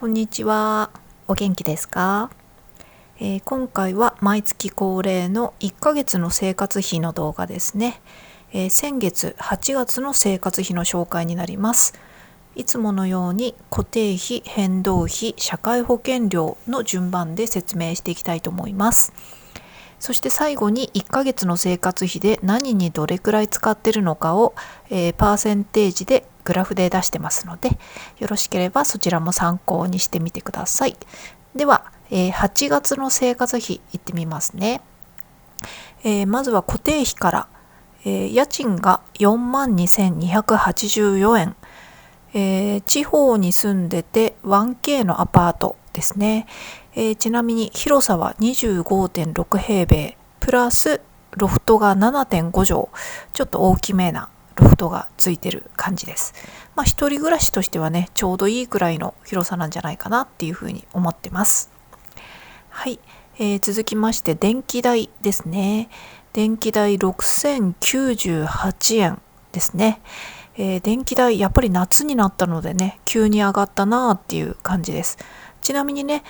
こんにちは。お元気ですか？今回は毎月恒例の1ヶ月の生活費の動画ですね。先月8月の生活費の紹介になります。いつものように固定費、変動費、社会保険料の順番で説明していきたいと思います。そして最後に1ヶ月の生活費で何にどれくらい使ってるのかを、パーセンテージでグラフで出してますので、よろしければそちらも参考にしてみてください。では、8月の生活費いってみますね。まずは固定費から、家賃が42,284円、地方に住んでて 1K のアパートですね。ちなみに広さは 25.6 平米プラスロフトが 7.5 畳、ちょっと大きめなロフトがついてる感じです。一人暮らしとしてはね、ちょうどいいくらいの広さなんじゃないかなっていうふうに思ってます。はい、続きまして電気代ですね。電気代6098円ですね。電気代やっぱり夏になったのでね、急に上がったなっていう感じです。ちなみにね、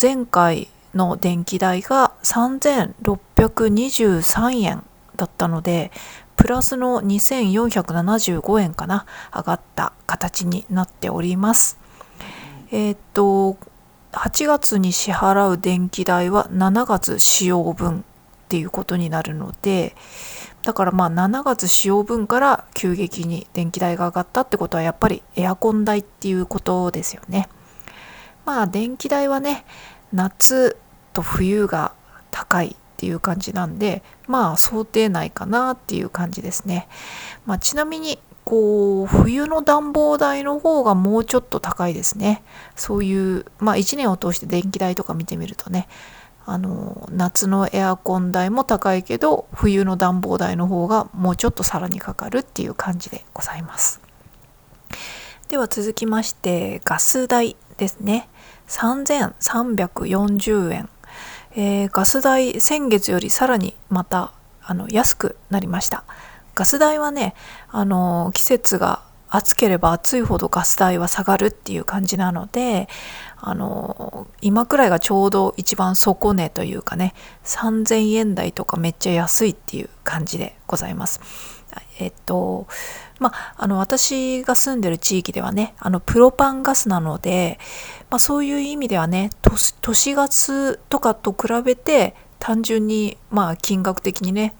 前回の電気代が3623円だったので、プラスの2475円かな、上がった形になっております。8月に支払う電気代は7月使用分っていうことになるので、だから7月使用分から急激に電気代が上がったってことはやっぱりエアコン代っていうことですよね。電気代はね、夏と冬が高いっていう感じなんで、想定内かなっていう感じですね。ちなみに冬の暖房代の方がもうちょっと高いですね。そういう1年を通して電気代とか見てみるとね、夏のエアコン代も高いけど冬の暖房代の方がもうちょっとさらにかかるっていう感じでございます。では続きましてガス代ですね。3340円、ガス代先月よりさらにまた安くなりました。ガス代はね、季節が暑ければ暑いほどガス代は下がるっていう感じなので、今くらいがちょうど一番底値というかね、3000円台とかめっちゃ安いっていう感じでございます。私が住んでる地域ではね、プロパンガスなので、そういう意味ではね、都市ガスとかと比べて単純に金額的にね、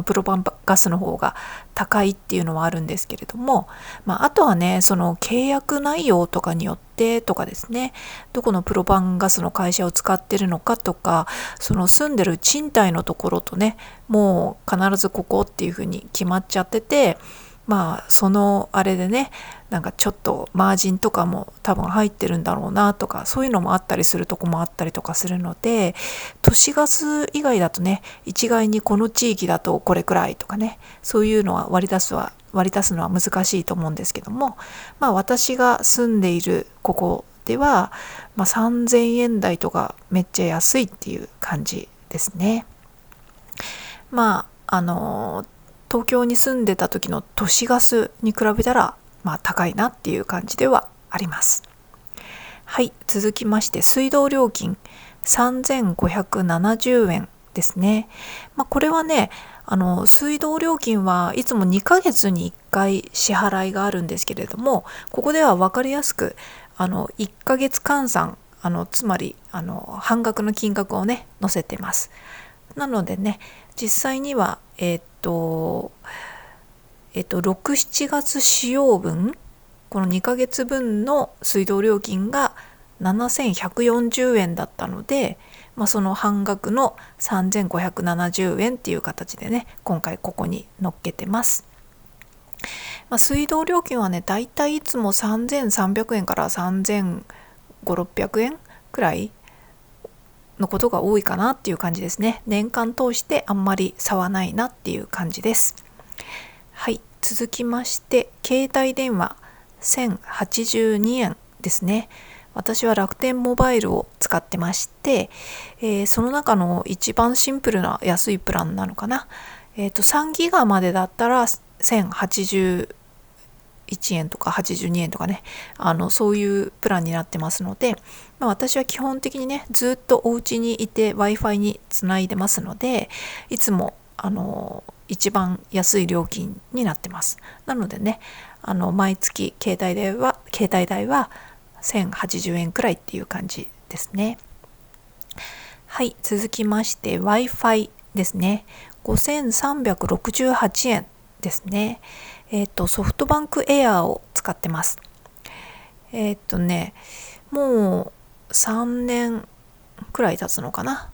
プロパンガスの方が高いっていうのはあるんですけれども、あとはね、その契約内容とかによってとかですね、どこのプロパンガスの会社を使ってるのかとか、その住んでる賃貸のところとね、もう必ずここっていうふうに決まっちゃってて、そのあれでね、なんかちょっとマージンとかも多分入ってるんだろうなとか、そういうのもあったりするとこもあったりとかするので、都市ガス以外だとね、一概にこの地域だとこれくらいとかね、そういうのは割り出すのは難しいと思うんですけども、私が住んでいるここでは、3000円台とかめっちゃ安いっていう感じですね。東京に住んでた時の都市ガスに比べたら高いなっていう感じではあります。はい、続きまして水道料金3570円ですね。これはね、水道料金はいつも2ヶ月に1回支払いがあるんですけれども、ここでは分かりやすく1ヶ月換算、つまり半額の金額をね載せてます。なのでね、実際には6、7月使用分、この2ヶ月分の水道料金が7140円だったので、その半額の3570円っていう形でね、今回ここに載っけてます。水道料金はね、だいたいいつも3300円から3500、600円くらいのことが多いかなっていう感じですね。年間通してあんまり差はないなっていう感じです。はい、続きまして携帯電話1082円ですね。私は楽天モバイルを使ってまして、その中の一番シンプルな安いプランなのかな。3ギガまでだったら1080 1円とか82円とかね、そういうプランになってますので、私は基本的にねずっとお家にいて Wi-Fi につないでますので、いつも一番安い料金になってます。なのでね、毎月携帯代は1080円くらいっていう感じですね。はい、続きまして Wi-Fi ですね。5368円ですね。ソフトバンクエアを使ってます。もう3年くらい経つのかな。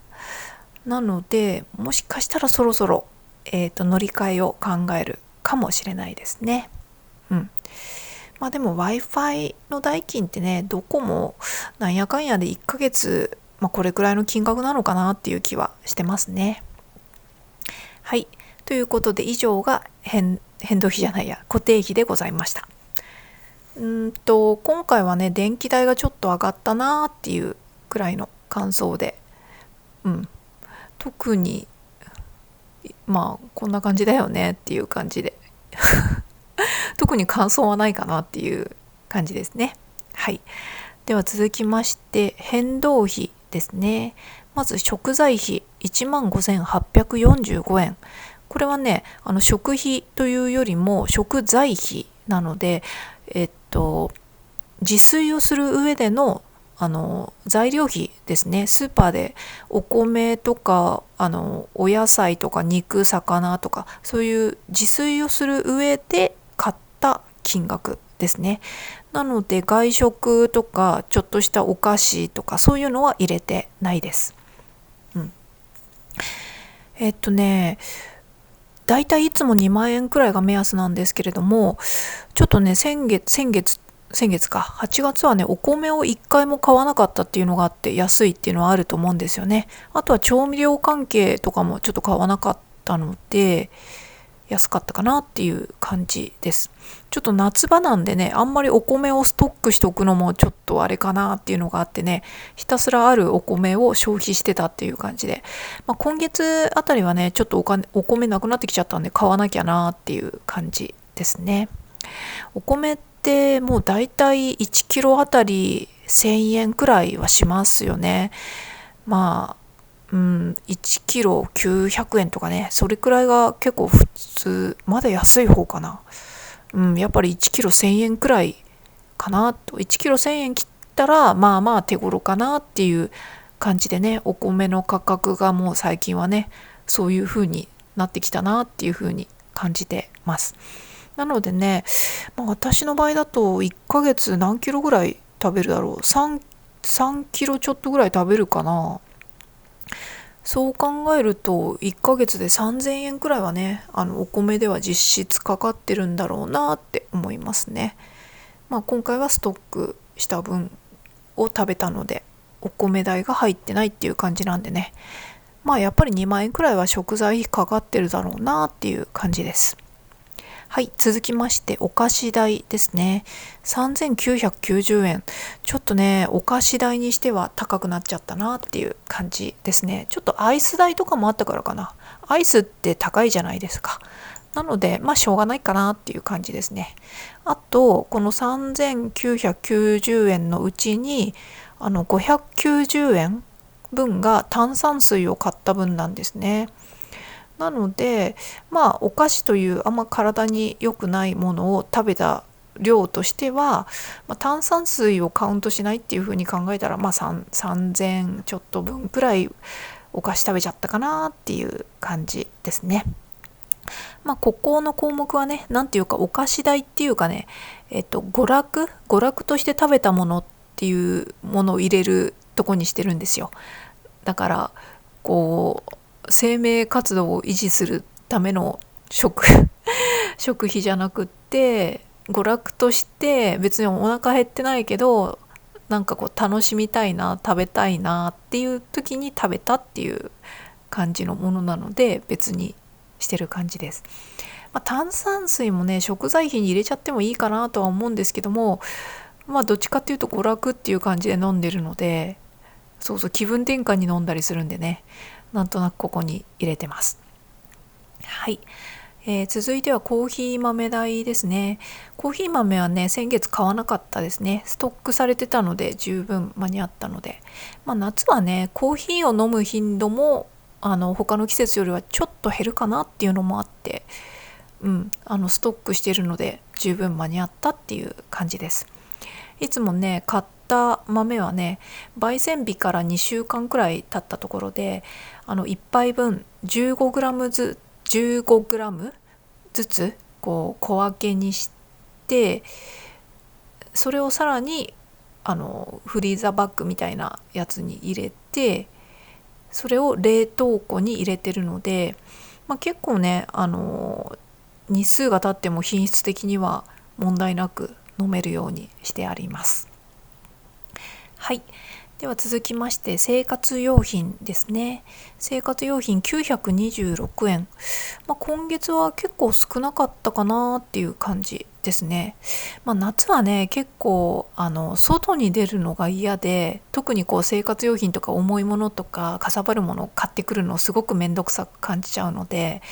なのでもしかしたらそろそろ、乗り換えを考えるかもしれないですね。でも Wi-Fi の代金ってね、どこもなんやかんやで1ヶ月、これくらいの金額なのかなっていう気はしてますね。はい、ということで以上が変動費じゃないや固定費でございました。今回はね電気代がちょっと上がったなっていうくらいの感想で、特にこんな感じだよねっていう感じで特に感想はないかなっていう感じですね。はい、では続きまして変動費ですね。まず食材費15,845円。これはね食費というよりも食材費なので、自炊をする上での材料費ですね。スーパーでお米とかお野菜とか肉魚とかそういう自炊をする上で買った金額ですね。なので外食とかちょっとしたお菓子とかそういうのは入れてないです。だいたいいつも2万円くらいが目安なんですけれども、ちょっとね先月か8月はねお米を1回も買わなかったっていうのがあって、安いっていうのはあると思うんですよね。あとは調味料関係とかもちょっと買わなかったので安かったかなっていう感じです。ちょっと夏場なんでね、あんまりお米をストックしておくのもちょっとあれかなっていうのがあってね、ひたすらあるお米を消費してたっていう感じで、今月あたりはねちょっとお米なくなってきちゃったんで買わなきゃなっていう感じですね。お米ってもうだいたい1キロあたり1000円くらいはしますよね。1キロ900円とかね、それくらいが結構普通、まだ安い方かな。やっぱり1キロ1000円くらいかなと。1キロ1000円切ったら手頃かなっていう感じでね、お米の価格がもう最近はねそういう風になってきたなっていう風に感じてます。なのでね、私の場合だと1ヶ月何キロぐらい食べるだろう。3キロちょっとぐらい食べるかな。そう考えると1ヶ月で3000円くらいはねお米では実質かかってるんだろうなって思いますね。今回はストックした分を食べたのでお米代が入ってないっていう感じなんでね、やっぱり2万円くらいは食材費かかってるだろうなっていう感じです。はい、続きましてお菓子代ですね。3990円。ちょっとねお菓子代にしては高くなっちゃったなっていう感じですね。ちょっとアイス代とかもあったからかな。アイスって高いじゃないですか。なのでしょうがないかなっていう感じですね。あとこの3990円のうちに590円分が炭酸水を買った分なんですね。なのでお菓子というあんま体に良くないものを食べた量としては、炭酸水をカウントしないっていう風に考えたら3000ちょっと分くらいお菓子食べちゃったかなっていう感じですね。ここの項目はねなんていうかお菓子代っていうかね、娯楽として食べたものっていうものを入れるとこにしてるんですよ。だから生命活動を維持するための食費じゃなくって娯楽として別にお腹減ってないけど楽しみたいな食べたいなっていう時に食べたっていう感じのものなので別にしてる感じです。炭酸水もね食材費に入れちゃってもいいかなとは思うんですけども、どっちかっていうと娯楽っていう感じで飲んでるので、気分転換に飲んだりするんでね、なんとなくここに入れてます。はい、続いてはコーヒー豆代ですね。コーヒー豆はね、先月買わなかったですね。ストックされてたので十分間に合ったので。夏はね、コーヒーを飲む頻度も他の季節よりはちょっと減るかなっていうのもあって、ストックしているので十分間に合ったっていう感じです。いつもね、買った豆はね、焙煎日から2週間くらい経ったところで、1杯分 15g ずつこう小分けにして、それをさらにフリーザーバッグみたいなやつに入れて、それを冷凍庫に入れてるので、結構ね日数が経っても品質的には問題なく飲めるようにしてあります。はい、では続きまして生活用品ですね。生活用品926円、今月は結構少なかったかなっていう感じですね。夏はね結構外に出るのが嫌で、特にこう生活用品とか重いものとかかさばるものを買ってくるのをすごく面倒くさく感じちゃうので、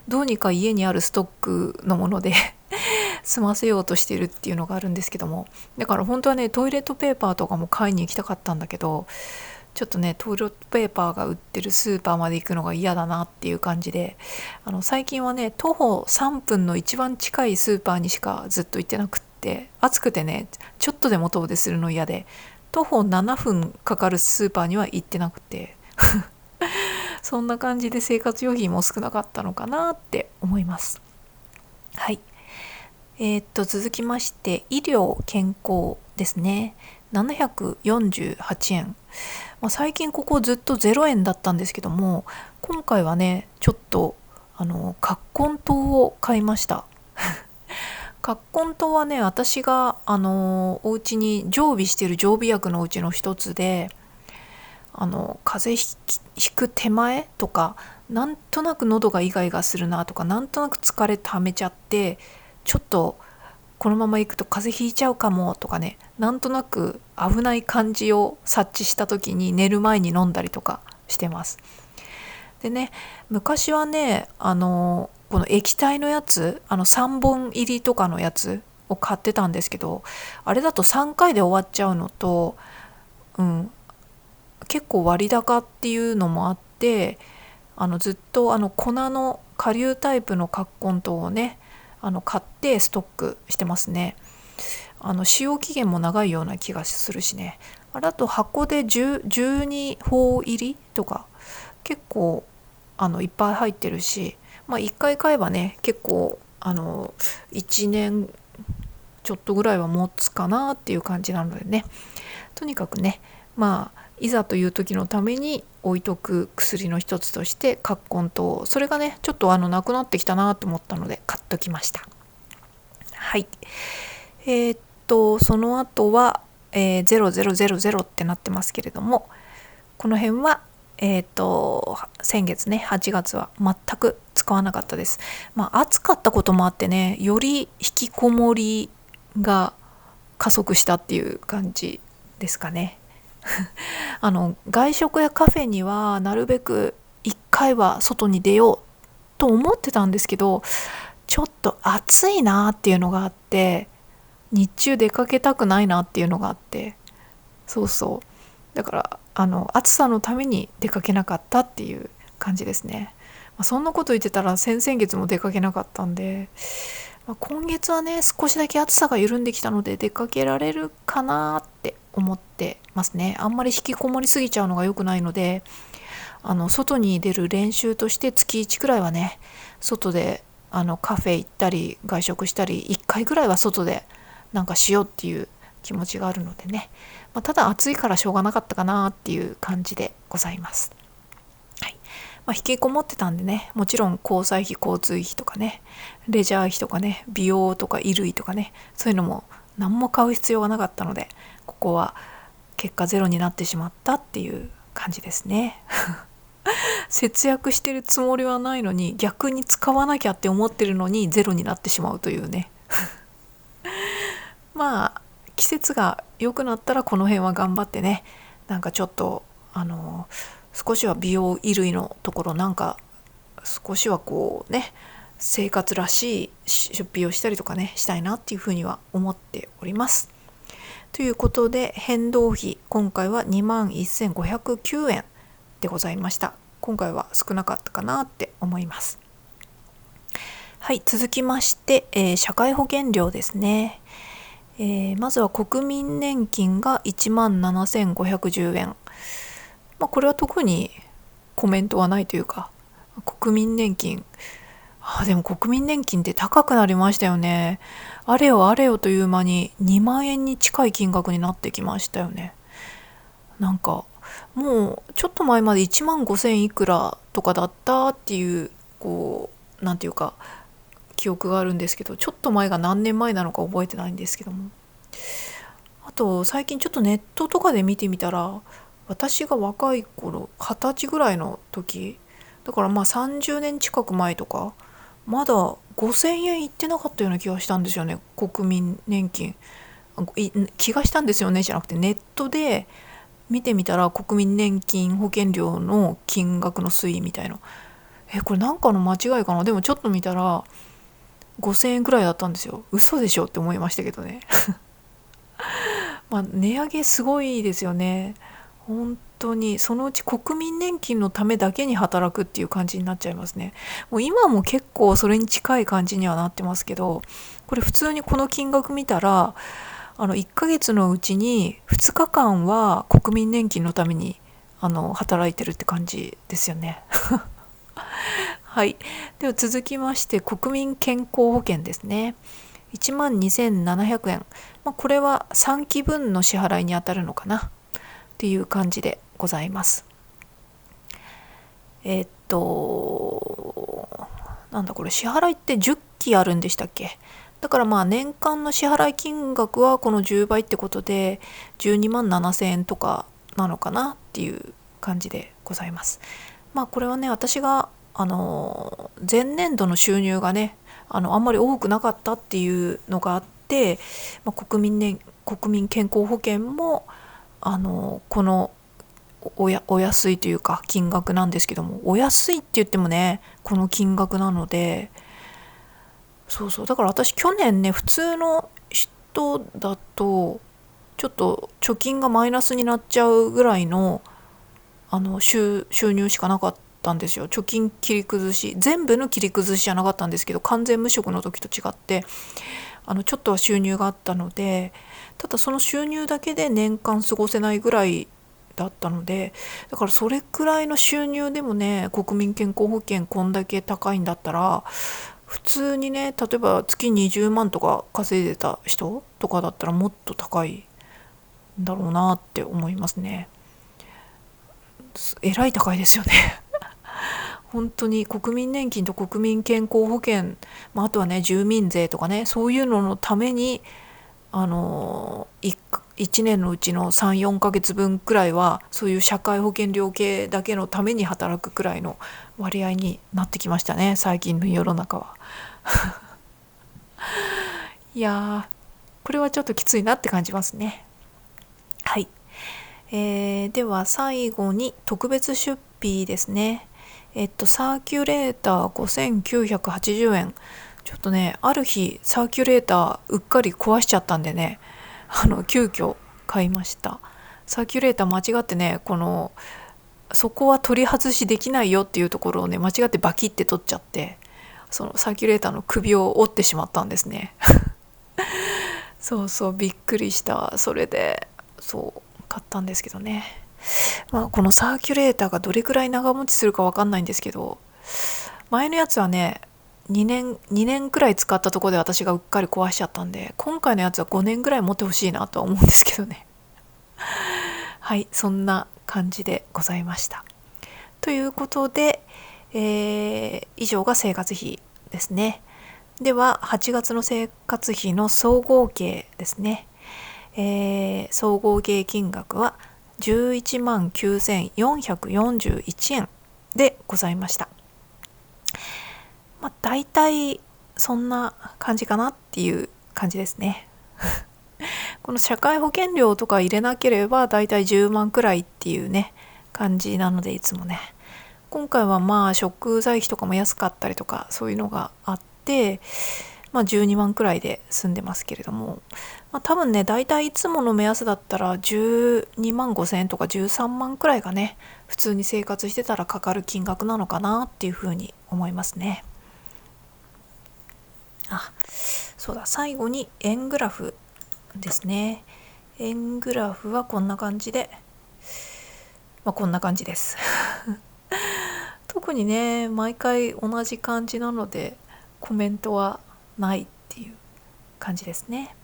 どうにか家にあるストックのもので済ませようとしてるっていうのがあるんですけども、だから本当はねトイレットペーパーとかも買いに行きたかったんだけど、ちょっとねトイレットペーパーが売ってるスーパーまで行くのが嫌だなっていう感じで、最近はね徒歩3分の一番近いスーパーにしかずっと行ってなくって、暑くてねちょっとでも遠出するの嫌で、徒歩7分かかるスーパーには行ってなくてそんな感じで生活用品も少なかったのかなって思います。はい、続きまして医療健康ですね。748円、最近ここずっと0円だったんですけども、今回はねちょっと葛根湯を買いました。葛根湯はね、私がお家に常備している常備薬のうちの一つで、風邪ひく手前とか、なんとなく喉がイガイガするなとか、なんとなく疲れためちゃってちょっとこのまま行くと風邪ひいちゃうかもとかね、なんとなく危ない感じを察知した時に寝る前に飲んだりとかしてます。でね、昔はねこの液体のやつ、3本入りとかのやつを買ってたんですけど、あれだと3回で終わっちゃうのと、結構割高っていうのもあって、ずっと粉の顆粒タイプの葛根湯をね買ってストックしてますね。使用期限も長いような気がするしね。あれだと箱で12包入りとか結構いっぱい入ってるし、1回買えばね結構1年ちょっとぐらいは持つかなっていう感じなのでね、とにかくねいざという時のために置いとく薬の一つとして葛根湯、それがねちょっとなくなってきたなと思ったので買っときました。はい、その後は、0000ってなってますけれども、この辺は先月ね8月は全く使わなかったです。暑かったこともあってね、より引きこもりが加速したっていう感じですかね。外食やカフェにはなるべく1回は外に出ようと思ってたんですけど、ちょっと暑いなっていうのがあって、日中出かけたくないなっていうのがあって、だから暑さのために出かけなかったっていう感じですね。そんなこと言ってたら先々月も出かけなかったんで、今月はね少しだけ暑さが緩んできたので出かけられるかなって思ってますね。あんまり引きこもりすぎちゃうのが良くないので、外に出る練習として月1くらいはね外でカフェ行ったり外食したり、1回ぐらいは外でなんかしようっていう気持ちがあるのでね、ただ暑いからしょうがなかったかなっていう感じでございます。はい、引きこもってたんでね、もちろん交際費交通費とかね、レジャー費とかね、美容とか衣類とかね、そういうのも何も買う必要がなかったので、ここは結果ゼロになってしまったっていう感じですね。節約してるつもりはないのに、逆に使わなきゃって思ってるのにゼロになってしまうというね。季節が良くなったらこの辺は頑張ってね、なんかちょっと少しは美容衣類のところなんか少しはこうね生活らしい出費をしたりとかねしたいなっていうふうには思っております。ということで変動費今回は21,509円でございました。今回は少なかったかなって思います。はい、続きまして、社会保険料ですね。まずは国民年金が17,510円。これは特にコメントはないというか、国民年金、でも国民年金って高くなりましたよね。あれよあれよという間に2万円に近い金額になってきましたよね。なんかもうちょっと前まで1万5,000いくらとかだったっていうなんていうか記憶があるんですけど、ちょっと前が何年前なのか覚えてないんですけども、あと最近ちょっとネットとかで見てみたら、私が若い頃20歳ぐらいの時だから30年近く前とか、まだ5,000円いってなかったような気がしたんですよね、国民年金。気がしたんですよねじゃなくて、ネットで見てみたら国民年金保険料の金額の推移みたいな、これなんかの間違いかな。でもちょっと見たら5,000円くらいだったんですよ。嘘でしょって思いましたけどね値上げすごいですよね。本当にそのうち国民年金のためだけに働くっていう感じになっちゃいますね。もう今も結構それに近い感じにはなってますけど、これ普通にこの金額見たら1ヶ月のうちに2日間は国民年金のために働いてるって感じですよねはい、では続きまして国民健康保険ですね。12,700円、これは3期分の支払いに当たるのかなっていう感じでございます。なんだこれ、支払いって10期あるんでしたっけ。だから年間の支払い金額はこの10倍ってことで12万7,000円とかなのかなっていう感じでございます。これはね、私が前年度の収入がねあんまり多くなかったっていうのがあって、国民健康保険もこのお安いというか金額なんですけども、お安いって言ってもねこの金額なので、そうだから私去年ね、普通の人だとちょっと貯金がマイナスになっちゃうぐらいの収入しかなかったんですよ。貯金切り崩し、全部の切り崩しじゃなかったんですけど、完全無職の時と違ってちょっとは収入があったので、ただその収入だけで年間過ごせないぐらいだったので、だからそれくらいの収入でもね、国民健康保険こんだけ高いんだったら、普通にね、例えば月20万とか稼いでた人とかだったらもっと高いんだろうなって思いますね。えらい高いですよね本当に国民年金と国民健康保険、あとはね住民税とかね、そういうののために1年のうちの 3,4 ヶ月分くらいはそういう社会保険料系だけのために働くくらいの割合になってきましたね、最近の世の中はいやー、これはちょっときついなって感じますね。はい、では最後に特別出費ですね。サーキュレーター5,980円。ちょっとね、ある日サーキュレーターうっかり壊しちゃったんでね、急遽買いました。サーキュレーター間違ってね、そこは取り外しできないよっていうところをね、間違ってバキって取っちゃって、そのサーキュレーターの首を折ってしまったんですねそうびっくりした。それで買ったんですけどね。このサーキュレーターがどれくらい長持ちするか分かんないんですけど、前のやつはね2年くらい使ったところで私がうっかり壊しちゃったんで、今回のやつは5年くらい持ってほしいなとは思うんですけどねはい、そんな感じでございました。ということで、以上が生活費ですね。では8月の生活費の総合計ですね。総合計金額は11万9,441円でございました。だいたいそんな感じかなっていう感じですねこの社会保険料とか入れなければだいたい10万くらいっていうね感じなので、いつもね今回はまあ食材費とかも安かったりとかそういうのがあって、まあ、12万くらいで済んでますけれども、まあ、多分ね大体いつもの目安だったら12万5千円とか13万くらいがね普通に生活してたらかかる金額なのかなっていうふうに思いますね。あ、そうだ、最後に円グラフですね。円グラフはこんな感じで、まあ、こんな感じです特にね毎回同じ感じなのでコメントはないっていう感じですね。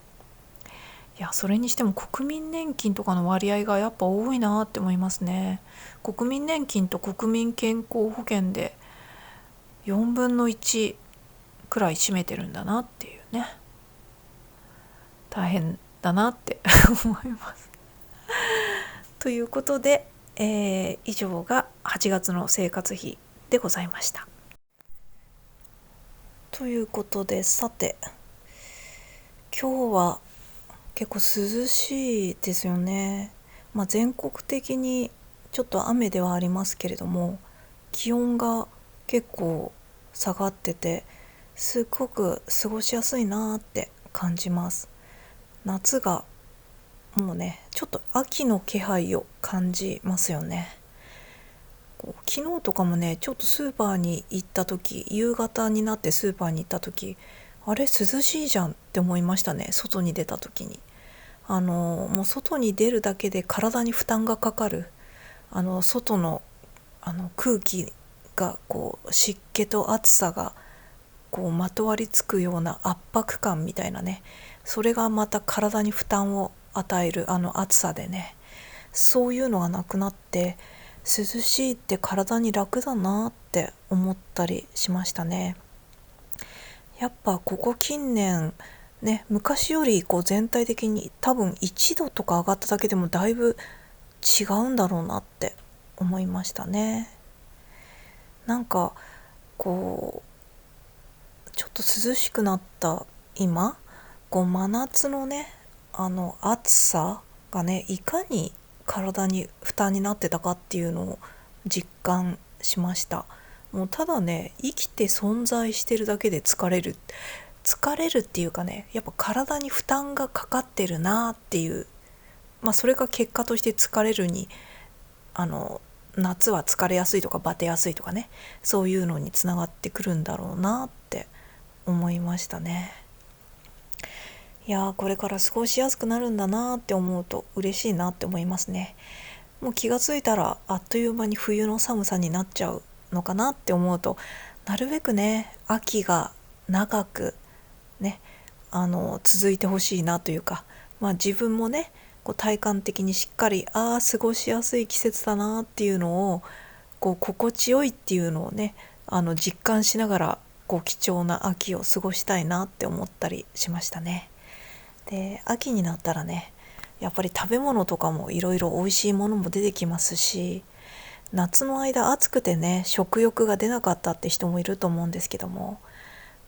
いや、それにしても国民年金とかの割合がやっぱ多いなって思いますね。国民年金と国民健康保険で4分の1くらい占めてるんだなっていうね、大変だなって思いますということで、以上が8月の生活費でございました。ということで、さて今日は結構涼しいですよね。全国的にちょっと雨ではありますけれども、気温が結構下がっててすっごく過ごしやすいなって感じます。夏がもうねちょっと秋の気配を感じますよね。昨日とかもねちょっとスーパーに行った時、夕方になってスーパーに行った時、あれ涼しいじゃんって思いましたね。外に出た時にもう外に出るだけで体に負担がかかる、外の空気が湿気と暑さがまとわりつくような圧迫感みたいなね、それがまた体に負担を与える暑さでね、そういうのがなくなって涼しいって体に楽だなって思ったりしましたね。やっぱここ近年ね、昔より全体的に多分1度とか上がっただけでもだいぶ違うんだろうなって思いましたね。なんかちょっと涼しくなった今、真夏のね暑さがねいかに体に負担になってたかっていうのを実感しました。もうただね生きて存在してるだけで疲れるっていうかね、やっぱ体に負担がかかってるなっていう、それが結果として疲れるに夏は疲れやすいとかバテやすいとかね、そういうのにつながってくるんだろうなって思いましたね。いやー、これから過ごしやすくなるんだなって思うと嬉しいなって思いますね。もう気がついたらあっという間に冬の寒さになっちゃうのかなって思うと、なるべくね秋が長くね続いてほしいなというか、自分もね体感的にしっかり過ごしやすい季節だなっていうのを心地よいっていうのをね実感しながら貴重な秋を過ごしたいなって思ったりしましたね。で、秋になったらねやっぱり食べ物とかもいろいろ美味しいものも出てきますし、夏の間暑くてね食欲が出なかったって人もいると思うんですけども、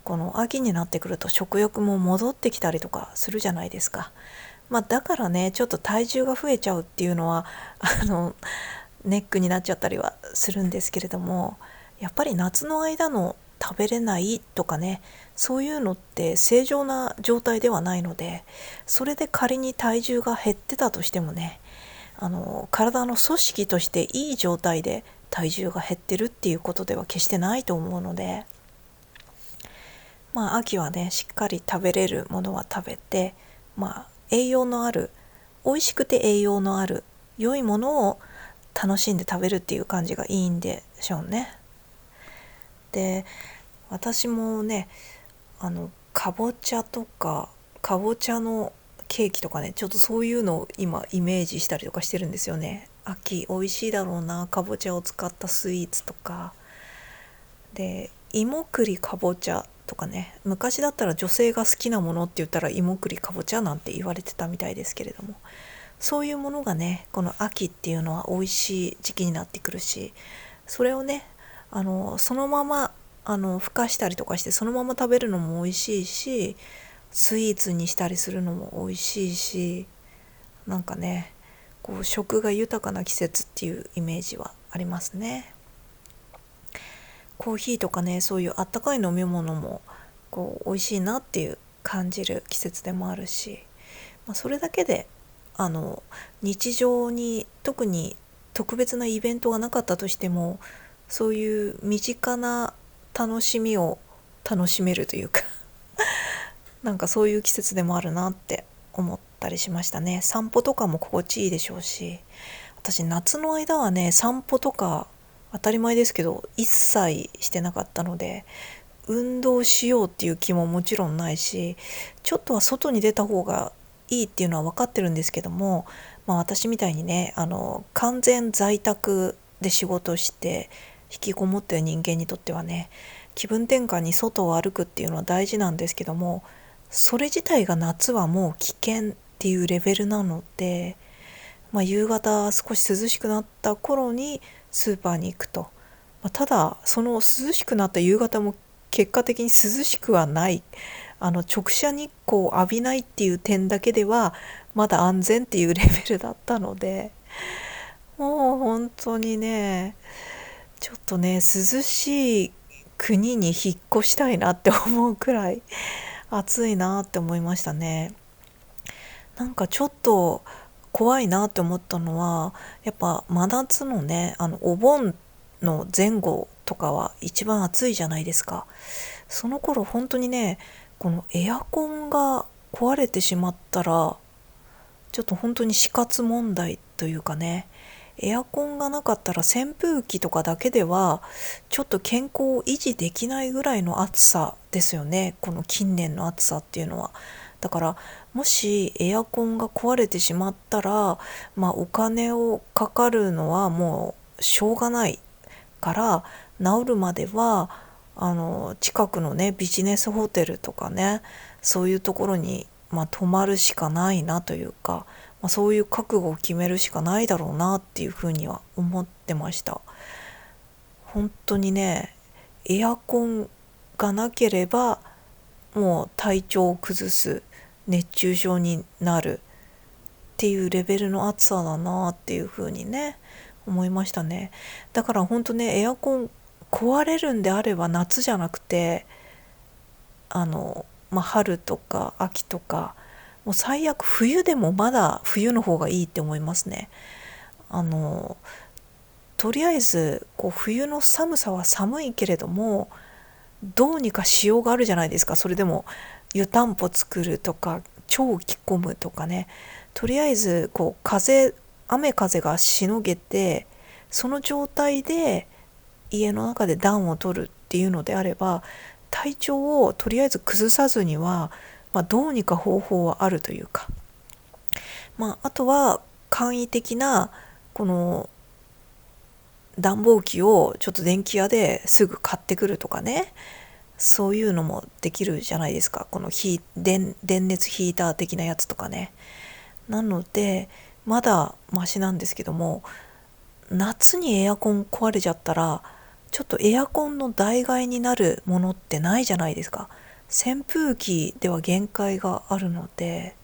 この秋になってくると食欲も戻ってきたりとかするじゃないですか。だからねちょっと体重が増えちゃうっていうのはネックになっちゃったりはするんですけれども、やっぱり夏の間の食べれないとかね、そういうのって正常な状態ではないので、それで仮に体重が減ってたとしてもね、体の組織としていい状態で体重が減ってるっていうことでは決してないと思うので、秋はねしっかり食べれるものは食べて、栄養のある、美味しくて栄養のある良いものを楽しんで食べるっていう感じがいいんでしょうね。で、私もねかぼちゃとかかぼちゃのケーキとかね、ちょっとそういうのを今イメージしたりとかしてるんですよね。秋美味しいだろうな、かぼちゃを使ったスイーツとかで、芋栗かぼちゃとかね、昔だったら女性が好きなものって言ったら芋栗かぼちゃなんて言われてたみたいですけれども、そういうものがねこの秋っていうのは美味しい時期になってくるし、それをねそのままふかしたりとかしてそのまま食べるのも美味しいし、スイーツにしたりするのも美味しいし、なんかね食が豊かな季節っていうイメージはありますね。コーヒーとかね、そういうあったかい飲み物もこう美味しいなっていう感じる季節でもあるし、それだけで日常に特に特別なイベントがなかったとしても、そういう身近な楽しみを楽しめるというかなんかそういう季節でもあるなって思ったりしましたね。散歩とかも心地いいでしょうし、私夏の間はね、散歩とか当たり前ですけど一切してなかったので、運動しようっていう気ももちろんないし、ちょっとは外に出た方がいいっていうのは分かってるんですけども、私みたいにね、完全在宅で仕事をして引きこもってる人間にとってはね、気分転換に外を歩くっていうのは大事なんですけども、それ自体が夏はもう危険っていうレベルなので、夕方少し涼しくなった頃にスーパーに行くと、ただその涼しくなった夕方も結果的に涼しくはない、直射日光を浴びないっていう点だけではまだ安全っていうレベルだったので、もう本当にね、ちょっとね、涼しい国に引っ越したいなって思うくらい暑いなって思いましたね。なんかちょっと怖いなって思ったのは、やっぱ真夏のね、お盆の前後とかは一番暑いじゃないですか。その頃本当にね、このエアコンが壊れてしまったら、ちょっと本当に死活問題というかね、エアコンがなかったら扇風機とかだけではちょっと健康を維持できないぐらいの暑さですよね、この近年の暑さっていうのは。だからもしエアコンが壊れてしまったら、お金をかかるのはもうしょうがないから治るまでは近くのねビジネスホテルとかね、そういうところに泊まるしかないなというか、そういう覚悟を決めるしかないだろうなっていうふうには思ってました。本当にね、エアコンがなければもう体調を崩す、熱中症になるっていうレベルの暑さだなっていうふうにね思いましたね。だから本当ね、エアコン壊れるんであれば夏じゃなくて春とか秋とか、もう最悪冬でもまだ冬の方がいいって思いますね。とりあえずこう冬の寒さは寒いけれども、どうにかしようがあるじゃないですか。それでも湯たんぽ作るとか超着込むとかね、とりあえずこう雨風がしのげて、その状態で家の中で暖を取るっていうのであれば、体調をとりあえず崩さずには、どうにか方法はあるというか、あとは簡易的なこの暖房機をちょっと電気屋ですぐ買ってくるとかね、そういうのもできるじゃないですか。この電熱ヒーター的なやつとかね。なのでまだマシなんですけども、夏にエアコン壊れちゃったらちょっとエアコンの代替になるものってないじゃないですか。扇風機では限界があるので、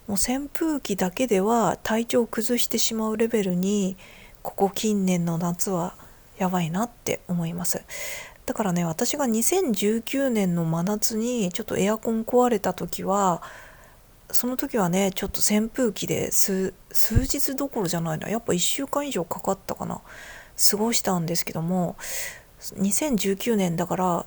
もう扇風機だけでは体調を崩してしまうレベルにここ近年の夏はやばいなって思います。だからね、私が2019年の真夏にちょっとエアコン壊れた時は、その時はねちょっと扇風機で数日どころじゃないな、やっぱ1週間以上かかったかな、過ごしたんですけども、2019年だから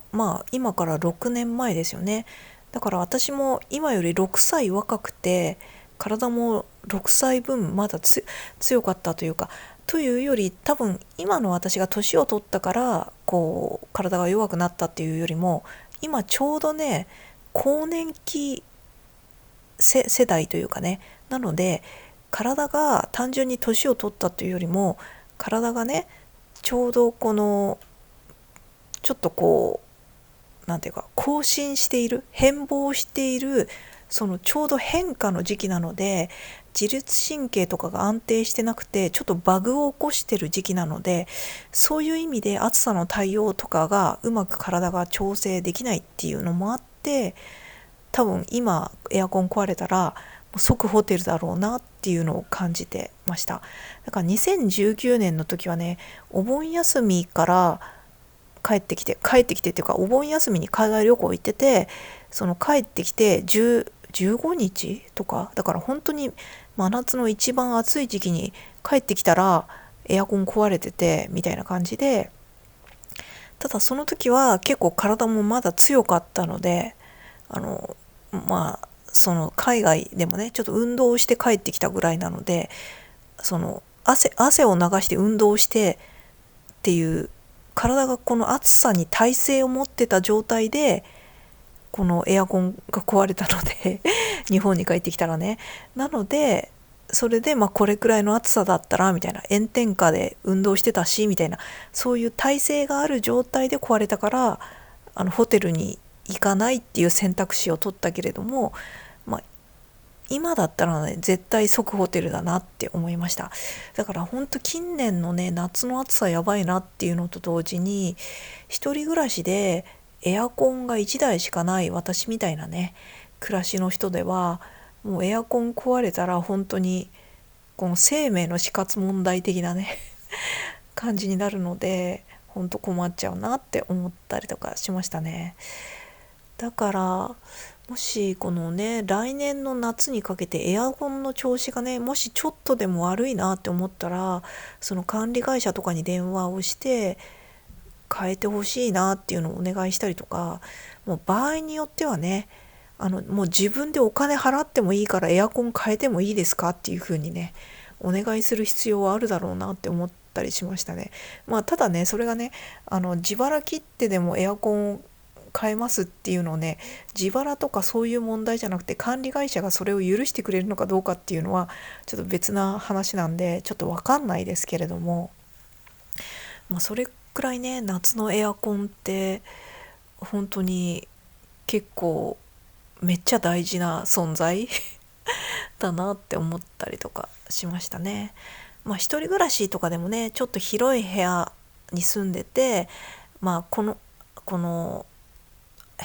今から6年前ですよね。だから私も今より6歳若くて、体も6歳分まだ強かったというか、というより多分今の私が年を取ったからこう体が弱くなったっていうよりも、今ちょうどね更年期世代というかね、なので体が単純に年を取ったというよりも、体がねちょうどこのちょっとこうなんていうか更新している、変貌している、そのちょうど変化の時期なので、自律神経とかが安定してなくてちょっとバグを起こしてる時期なので、そういう意味で暑さの対応とかがうまく体が調整できないっていうのもあって、多分今エアコン壊れたら即ホテルだろうなっていうのを感じてました。だから2019年の時はね、お盆休みから帰ってきてっていうか、お盆休みに海外旅行行ってて、その帰ってきて15日とかだから、本当に真夏の一番暑い時期に帰ってきたらエアコン壊れててみたいな感じで、ただその時は結構体もまだ強かったので、その海外でもねちょっと運動をして帰ってきたぐらいなので、その汗を流して運動してっていう、体がこの暑さに耐性を持ってた状態でこのエアコンが壊れたので日本に帰ってきたらね、なのでそれでこれくらいの暑さだったらみたいな、炎天下で運動してたしみたいな、そういう耐性がある状態で壊れたから、ホテルに行かないっていう選択肢を取ったけれども、今だったらね絶対即ホテルだなって思いました。だからほんと近年のね夏の暑さやばいなっていうのと同時に、一人暮らしでエアコンが1台しかない私みたいなね暮らしの人では、もうエアコン壊れたら本当にこの生命の死活問題的なね感じになるので、本当困っちゃうなって思ったりとかしましたね。だからもしこのね来年の夏にかけてエアコンの調子がねもしちょっとでも悪いなって思ったら、その管理会社とかに電話をして変えてほしいなっていうのをお願いしたりとか、もう場合によってはね、もう自分でお金払ってもいいからエアコン変えてもいいですかっていう風にねお願いする必要はあるだろうなって思ったりしましたね。ただねそれがね自腹切ってでもエアコンを変えますっていうのをね、自腹とかそういう問題じゃなくて、管理会社がそれを許してくれるのかどうかっていうのはちょっと別な話なんでちょっと分かんないですけれども、それくらいね夏のエアコンって本当に結構めっちゃ大事な存在だなって思ったりとかしましたね。一人暮らしとかでもねちょっと広い部屋に住んでて、この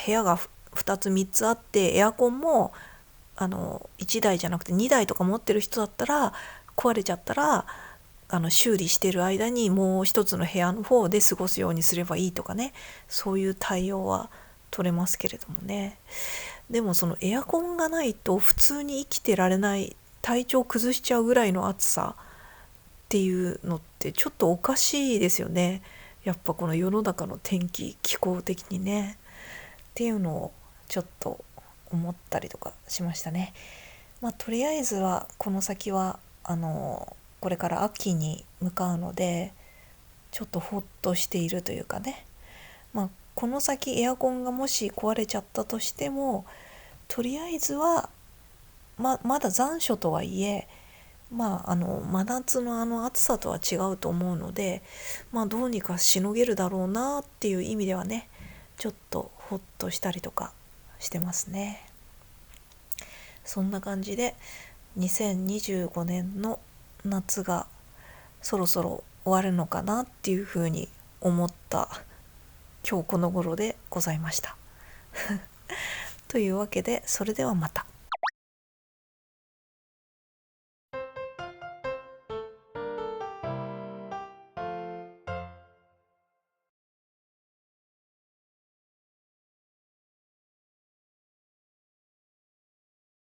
部屋が2つ3つあってエアコンも1台じゃなくて2台とか持ってる人だったら、壊れちゃったら修理してる間にもう一つの部屋の方で過ごすようにすればいいとかね、そういう対応は取れますけれどもね。でもそのエアコンがないと普通に生きてられない、体調崩しちゃうぐらいの暑さっていうのってちょっとおかしいですよね。やっぱこの世の中の天気気候的にねっていうのをちょっと思ったりとかしましたね。とりあえずはこの先はこれから秋に向かうのでちょっとホッとしているというかね、この先エアコンがもし壊れちゃったとしても、とりあえずはまだ残暑とはいえ真夏の暑さとは違うと思うので、どうにかしのげるだろうなっていう意味ではねちょっとホッとしたりとかしてますね。そんな感じで2025年の夏がそろそろ終わるのかなっていうふうに思った今日この頃でございましたというわけで、それではまた。